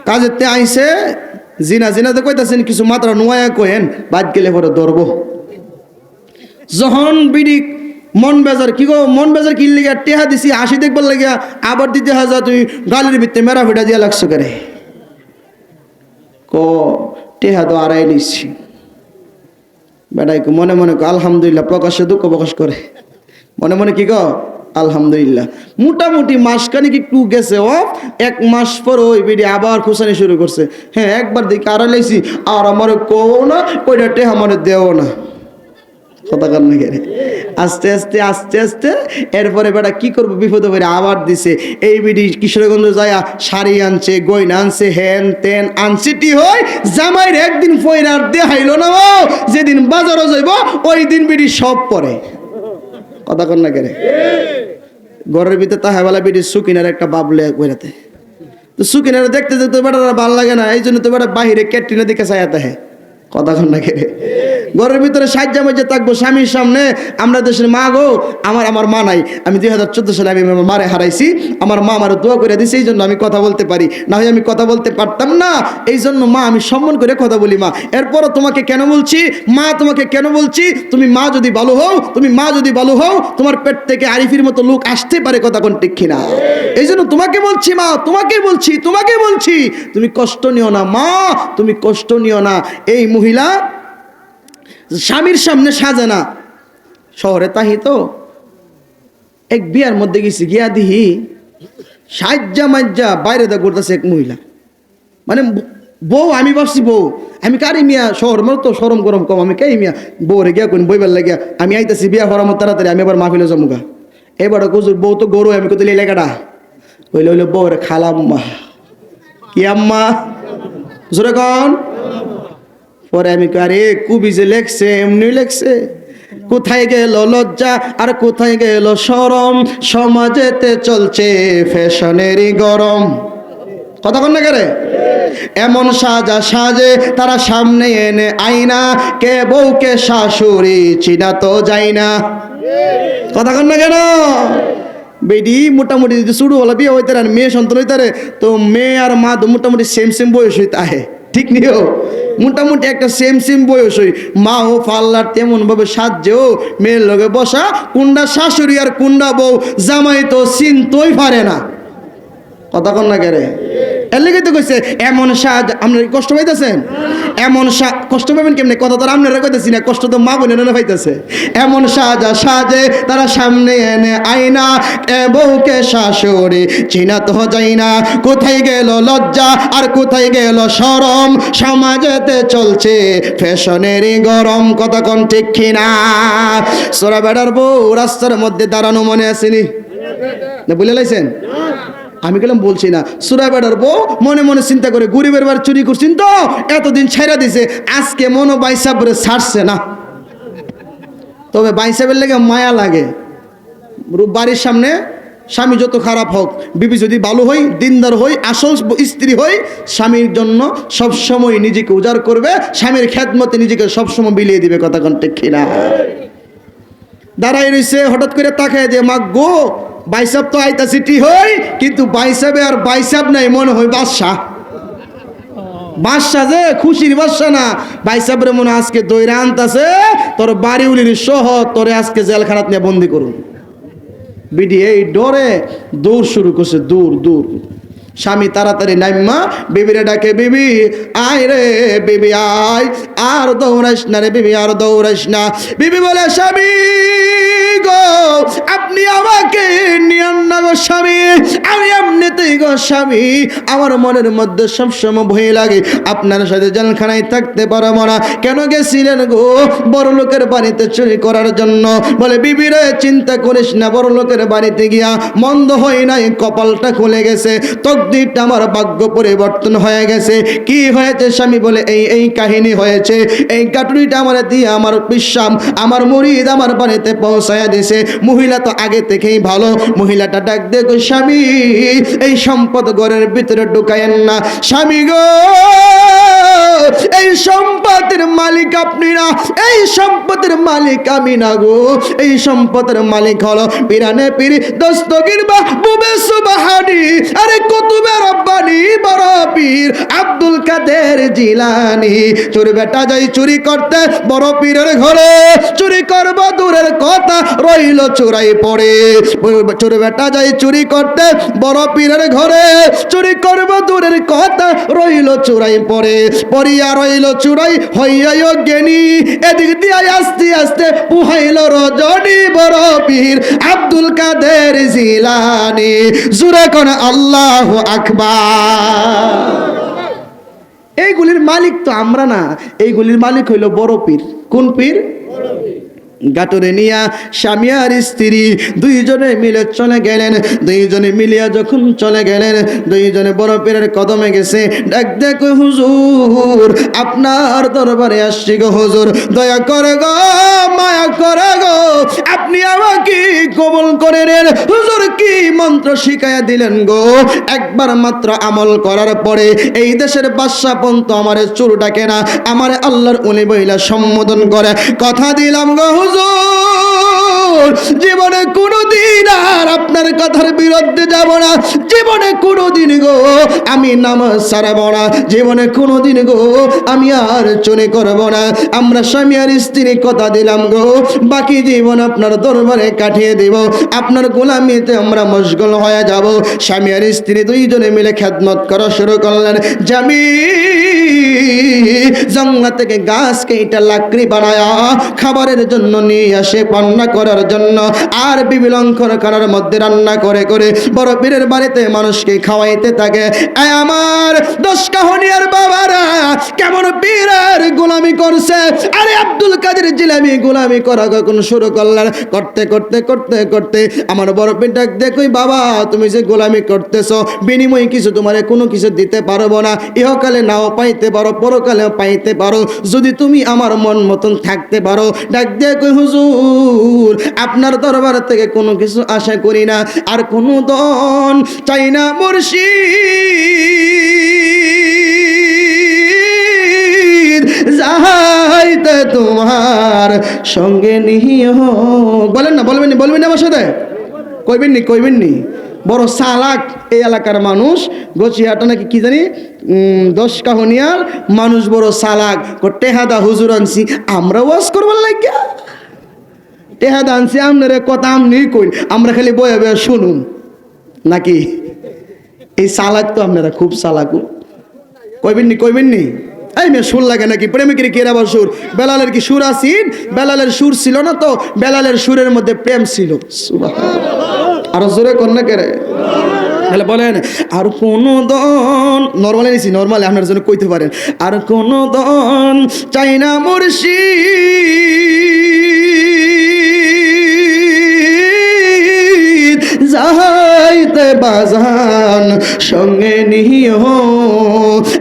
কাজের তে আইসে জিনাতে কইতাছেন কিছু মাত্রা নোয়া কহেন, বাদ গেলে পরে ধরবো। যখন বিডি মন বেজার, কি গো মন বেজার কি লিগা টেহা দিছি হাসি দেখবার লাগিয়া আবার দিতে হাজা তুই গালির ভিতরে মেরা ফিটা দিয়া লাগছো করে ক টেহা তো আড়াই নিচ্ছি। বেটাই মনে মনে আলহামদুলিল্লাহ, প্রকাশ্যে দুঃখ প্রকাশ করে মনে মনে কি গো আলহামদুলিল্লাহ। মোটামুটি মাসখানিক একটু গেছে, ও 1 মাস পর ওই বিডি আবার খুশানি শুরু করছে। হ্যাঁ একবার দেখি আড়াই লাইছি, আর আমার কও না ওইটা টেহা মানে দেও না, কথা কার না কেন। আস্তে আস্তে আস্তে আস্তে এরপরে বেটা কি করবো বিপদে পড়ে আবার দিছে। এই বিডি কিশোরগঞ্জ যায়া শাড়ি আনছে, গয়না আনছে, হেন তেন আনছে, টি হয় জামাইয়ের একদিন ফয়রার দেখাইলো না, ও যেদিন বাজারও যাইব ওই দিন বিডি সব পরে, কথা কর না কেন। ঘরের ভিতরে তাহাবেলা বিডি সুকিনার একটা বাবলে বেড়াতে, তো সুকিনারে দেখতে দেখতে বেটা ভালো লাগে না, এই জন্য তো বেটা বাহিরে ক্যাটরিনা দিকে চাইতে হয়, কথা কর না কেন। ঘরের ভিতরে সাজ্জা মজ্জা থাকবো স্বামীর সামনে। আমরা দেশের মা গো, আমার মা নাই, আমি 2014 সালে আমি আমার মারে হারাইছি, আমার মা আমার দোয়া করে দিছে, এই জন্য আমি কথা বলতে পারি, না হয় আমি কথা বলতে পারতাম না। এই জন্য মা আমি সম্মান করে কথা বলি মা। এরপরও তোমাকে কেন বলছি মা, তোমাকে কেন বলছি, তুমি মা যদি ভালো হও, তুমি মা যদি ভালো হও, তোমার পেট থেকে আরিফির মতো লোক আসতে পারে, কথা কোন ঠিক কিনা। এই জন্য তোমাকে বলছি মা, তোমাকে বলছি, তোমাকে বলছি, তুমি কষ্ট নিও না মা, তুমি কষ্ট নিও না। এই মহিলা স্বামীর সামনে সাজে না, শহরে তাহি তো এক বিয়ার মধ্যে গেছি, গিয়া দিহি সাজ্জা মাজ্জা বাইরে দা করতেছে এক মহিলা, মানে বউ, আমি ভাবছি বউ, আমি কারি মিয়া শহর মানে তো সরম গরম কম, আমি কে মিয়া বউরে গিয়া কোন বইবার লাগিয়া আমি আইতাছি বিয়া হওয়ার মতো তাড়াতাড়ি, আমি আবার মাহফিলে যামুগা। এবার কুজুর বউ তো গরু, আমি কত লেগাটা হইলে হইলে বউরে খালাম্মা, কি আম্মা জোরে কন। পরে আমি আরে কুবি যে লেখছে এমনি লেখছে, কোথায় গেল লজ্জা আর কোথায় গেল শরম, সমাজেতে চলছে ফ্যাশনেরই গরম, কথা কন না করে। এমন সাজা সাজে তারা সামনে এনে আইনা, কে বউকে শাশুড়ি চিনা তো যাই না, কথা কন না কেন। বেডি মোটামুটি যদি শুরুওয়ালা বিয়ে হইতে আর মেয়ে সন্তান হইতারে, তো মেয়ে আর মা তো মোটামুটি সেম বয়স হইতে আহে, ঠিক নিও মোটামুটি একটা সেম বয়স হই। মা ও পাল্লার তেমন ভাবে সাজছেও, মেয়ের লগে বসা, কুন্ডা শাশুড়ি আর কুন্ডা বউ জামাই তো চিনতেই পারে না, কথা কন না কেরে। এর লেগে তো কইছে এমন সাজ, আপনারা কষ্ট পাইতেছেন, এমন কষ্ট পাবেন কেমনে, কথা তো আপনারা কইতেছি না, কষ্ট তো মা বোনেরা পাইতেছে। এমন সাজা সাজে তারা সামনে এনে আইনা, বউকে শাশুড়ি চিনা তো যাই না, কোথায় গেল লজ্জা আর কোথায় গেল শরম, সমাজেতে চলছে ফ্যাশনেরই গরম, কথা কোন ঠিক কিনা। সোরা বেড়ার বউ রাস্তার মধ্যে দাঁড়ানো মনে আসেনি না, বলে লাইছেন? আমি গেলাম বলছি না, সুরা বেড়ার বউ মনে মনে চিন্তা করে গরিবের বার চুরি করছেন তো এতদিন ছেড়ে দিছে, আজকে মনো বাইসাবরে ছাড়ছে না। তবে বাইসাবের লেগে মায়া লাগে, বাড়ির সামনে স্বামী যত খারাপ হোক, বিবি যদি ভালো হই, দিনদার হই, আসল স্ত্রী হই, স্বামীর জন্য সবসময় নিজেকে উজাড় করবে, স্বামীর খেদমতে নিজেকে সবসময় বিলিয়ে দিবে, কথা কোন ঠিক কিনা। দাঁড়াই রয়েছে, হঠাৎ করে তাকায় যে মা গো বাইসাব তো আইতা সিটি হই, কিন্তু বাইসাবে আর বাইসাব নাই, মনে হয় বাদশা যে খুশির বাদশা না, বাইসাবরে মনে আজকে দইরা আনতাছে, তোর বাড়ি উলির সহ তোরে আজকে জেলখানাত নিয়ে বন্দি করুন। বিডি এই ডরে দৌড় শুরু করছে, দূর। স্বামী তাড়াতাড়ি নাইম্মা বিবিরে ডাকে, বিবি আয় রে বিবি আয়, আর দৌড়াইস না রে বিবি, আর দৌড়াইস না। বিবি বলে স্বামী গো আপনি আমাকে নিয়ন না গো স্বামী, আমি এমনিতেই গো স্বামী, আমার মনের মধ্যে সবসময় ভয় লাগে আপনার সাথে জেলখানায় থাকতে পারবো না। কেন গেছিলেন গো? বড় লোকের বাড়িতে চুরি করার জন্য। বলে বিবি রে চিন্তা করিস না, বড় লোকের বাড়িতে গিয়া মন্দ হয় নাই, কপালটা খুলে গেছে, তো তকদিরটা আমার ভাগ্য পরিবর্তন হয়ে গেছে। কি হয়েছে? স্বামী বলে এই কাহিনী হয়েছে। এই কাটুরিটা আমার দিয়ে আমার বিশ্বাম আমার মুরিদ আমার বাড়িতে পৌঁছায়া দিছে। মহিলা তো আগে থেকেই ভালো। মহিলাটা ডাক দিয়ে কই, স্বামী এই সম্পদ ঘরের ভিতরে ঢুকায়েন না। স্বামী গো, এই সম্পদের মালিক আপনি না, এই সম্পদের মালিক আমি না গো। এই সম্পদের মালিক হলো পিরানে পীর দস্তগীর মাহবুবে সুবহানী, আরে কুতুবে রব্বানী বড় পীর আব্দুল কাদের জিলানী। চোর বেটা যাই চুরি করতে বড় পীরের ঘরে, চুরি করব দূরের কথা রইল চোরাই পড়ে। চোর বেটা যাই চুরি করতে বড় পীরের ঘরে, চুরি করব দূরের কথা রইল চোরাই পড়ে। পড়িয়া রইল চুরাই হইয়াই জ্ঞানী, এদিক দিয়া আস্তে আস্তে পুহাইল রজনী বড় পীর আব্দুল কাদের জিলানী। জুরে কোন আল্লাহু আকবার। এইগুলির মালিক তো আমরা না, এইগুলির মালিক হইল বড় পীর। কোন পীর? গাটরে নিয়া স্বামী আর স্ত্রী দুইজনে মিলে চলে গেলেন। দুইজনে মিলিয়া যখন চলে গেলেন, দুইজনে বড় পীরের কদমে গেছে। ডাক দেখো, হুজুর আপনার দরবারে আসছি গো হুজুর, দয়া করে গো, মায়া করে গো, আপনি আমাকে কবুল করে নেন। হুজুর কি মন্ত্র শিখাইয়া দিলেন গো, একবার মাত্র আমল করার পরে এই দেশের বাদশা পর্যন্ত আমারে চোর ডাকে না, আমারে আল্লাহর ওলি বইলা সম্বোধন করে। কথা দিলাম গো হুজুর, জীবনে কোনোদিন আর আপনার কথার বিরুদ্ধে যাব না। জীবনে কোনোদিন গো আমি নামাজ ছাড়ব না। জীবনে কোনোদিন গো আমি আর চুরি করব না। আমরা স্বামী আর স্ত্রী কথা দিলাম গো, বাকি জীবন আপনার দরবারে কাটিয়ে দেব, আপনার গোলামিতে আমরা মশগুল হয়ে যাব। স্বামী আর স্ত্রী দুইজনে মিলে খেদমত করা শুরু করলেন। জামি জঙ্গল থেকে গাছ কেটে লাকড়ি বানায়া খাবারের জন্য নিয়ে আসে, রান্না করার জন্য। আর বিবিলঙ্কর করার মধ্যে রান্না করে করে বড় পীরের বাড়িতে মানুষকে খাওয়াইতে থাকে। আমার 10 কাহনিয়ার বাবারা কেমন পীরের গোলামি করছে। আরে আব্দুল কাদের জিলানী গোলামি করা কখন শুরু করলেন? করতে করতে করতে করতে আমার বড় পীর ডাক দেখই, বাবা তুমি যে গোলামি করতেছো, বিনিময়ে কিছু তোমারে কোনো কিছু দিতে পারবো না। ইহকালে নাও পাইতে পারো, পরকালেও পাইতে পারো, যদি তুমি আমার মন মতন থাকতে পারো। ডাক দিয়ে কই, হুজুর আপনার দরবার থেকে কোনো কিছু আশা করি না, আর কোনো দন চাই না মুর্শিদ, যাইতে তোমার সঙ্গে নিও। বলেন না, বলবেন না, বলবেন না আমার সাথে? কইবেন নি? বড় চালাক এই এলাকার মানুষ। গছিয়াটা নাকি কি জানি 10 কাহনিয়ার মানুষ বড় চালাক। টেহাদা হুজুর আনছি আমরা ওয়াজ করবার লাগিয়া, টেহাদা আনছি আপনারা কথা আমনি কইন, আমরা খালি বয়ে বয়ে শুনুন নাকি? এই চালাক তো আপনারা খুব চালাকু। কইবেন নি? এই মেয়ে সুর লাগে নাকি? প্রেমিকের কি আবার সুর? বেলালের কি সুর আসিন? বেলালের সুর ছিল না তো, বেলালের সুরের মধ্যে প্রেম ছিল। আরো জোরে কর না কেরে? তাহলে বলেন, আর কোন দন, নর্মালি নিছি, নর্মালি আপনার জন্য কইতে পারেন, আর কোন দন চাই না মুর্শিদ, যাইতে বাজান সঙ্গে নিও,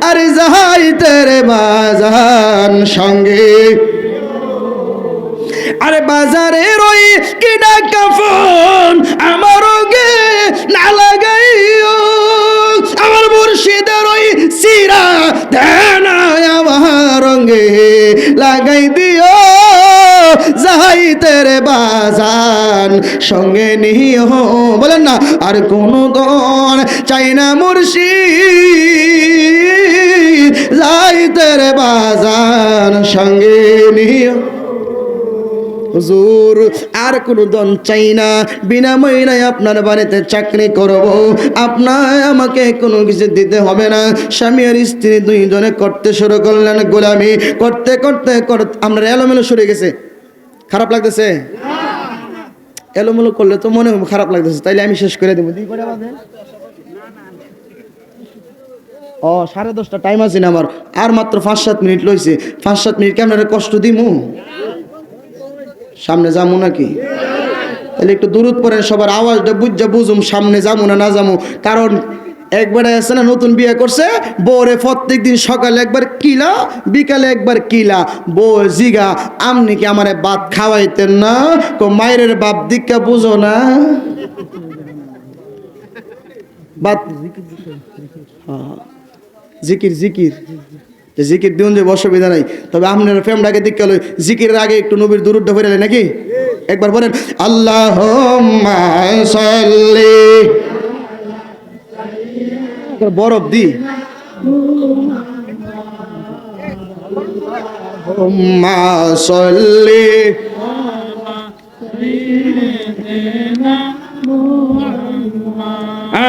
আরে যাইতে রে বাজান সঙ্গে। আরে বাজারে রই কিনা কাফন আমার গে না লাগাইও, আমার মুর্শিদের রই সিরা ধ্যানা আমার রঙে লাগাই দিও, যাইতে রে বাজান সঙ্গে নিও। বলেন না, আর কোন দন চাই না মুর্শিদ, যাইতে রে বাজান সঙ্গে নিও। হুজুর আর কোনো দন চাই না, বিনামূল্যে আপনার বাড়িতে চাকরি করব, আপনার আমাকে কোনো কিছু দিতে হবে না। স্বামী আর স্ত্রী দুইজনে করতে শুরু করলেন গোলামি। করতে করতে আমরা এলোমেলো সরে গেছে। খারাপ লাগতেছে? এলোমেলো করলে তো মনে খারাপ লাগতেছে, তাইলে আমি শেষ করে দেবো। 10:30 টাইম আছে না আমার, আর মাত্র 5-7 মিনিট লইছে। 5-7 মিনিট আপনারা কষ্ট দিমু? সামনে যাবো নাকি? তাহলে একটু দূরত পরে সবার আওয়াজটা বুঝুম সামনে যাবো না যাবো। কারণ একবার আছে না নতুন বিয়ে করছে, বউরে প্রত্যেক দিন সকালে একবার কিলা বিকালে একবার কিলা। বউ জিগা আমনি কি আমারে ভাত খাওয়াইতেন না? মায়ের বাপ দিকটা বুঝো না? বাত জিকির জিকির জিকির দিন যে অসুবিধা নাই, তবে আপনার ফ্যামটাকে দিক গেল জিকিরের আগে একটু নবীর দুরূদটা পড়ে নাকি একবার বলেন আল্লাহুম্মা সাল্লি, বরফ দি আল্লাহুম্মা সাল্লি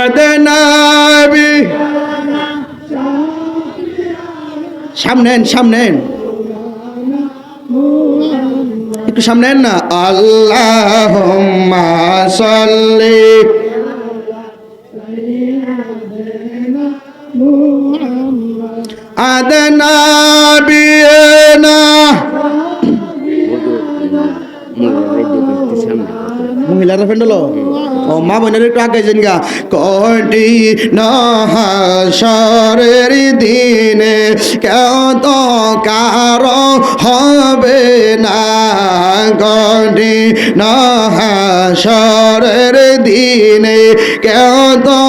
আদনাবি, সামনে সামনে একটু সামনে না। আল্লাহুম্মা সাল্লি আদনাবিনা, মহিলারা ফেন্ডল ও মা বোনের একটু আগে যান গা। কটি হাসরের দিনে কেউ তো কারো হবে না, কটি হাসরের দিনে কেউ তো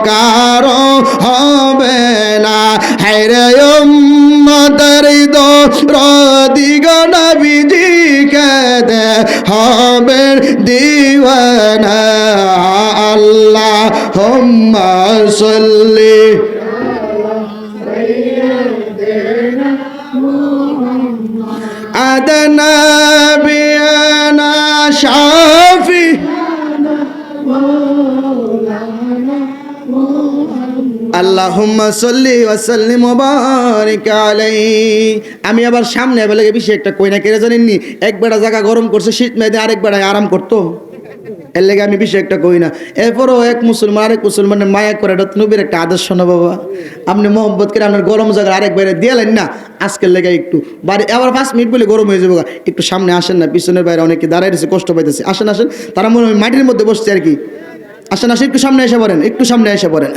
কারো হবে না। হায়রে উম্মতের দরদিগ নবীজি কে দে হবে দিওয়ানা। আল্লাহুম্মা সাল্লি আদনাবিয়ানা শাফি, আল্লাহুম্মা সাল্লি ওয়া সাল্লিম ওয়া বারিক আলাইহি। আমি আবার সামনে বলে বেশি একটা কই না, কেড়ে জানেননি এক বেড়া জায়গা গরম করছে শীত মেয়েদের, আরেক বেড়ায় আরাম করতো, এর লেগে আমি বেশি একটা কই না। এরপরও এক মুসলমান আরেক মুসলমানের মায়া করে, এটা নবীর একটা আদর্শ না বাবা। আপনি মোহাম্মদ করে আপনার গরম জায়গা আরেক বাইরে দিয়েলেন না, আজকের লেগে একটু বাড়ি আবার 5 মিনিট বলে গরম হয়ে যাবো। একটু সামনে আসেন না, পিছনের বাইরে অনেকে দাঁড়ায় রয়েছে, কষ্ট পাইতেছে। আসেন আসেন, তারা মনে হয় মাটির মধ্যে বসছে আর কি। আসেন আসেন, একটু সামনে এসে পড়েন, একটু সামনে এসে পড়েন।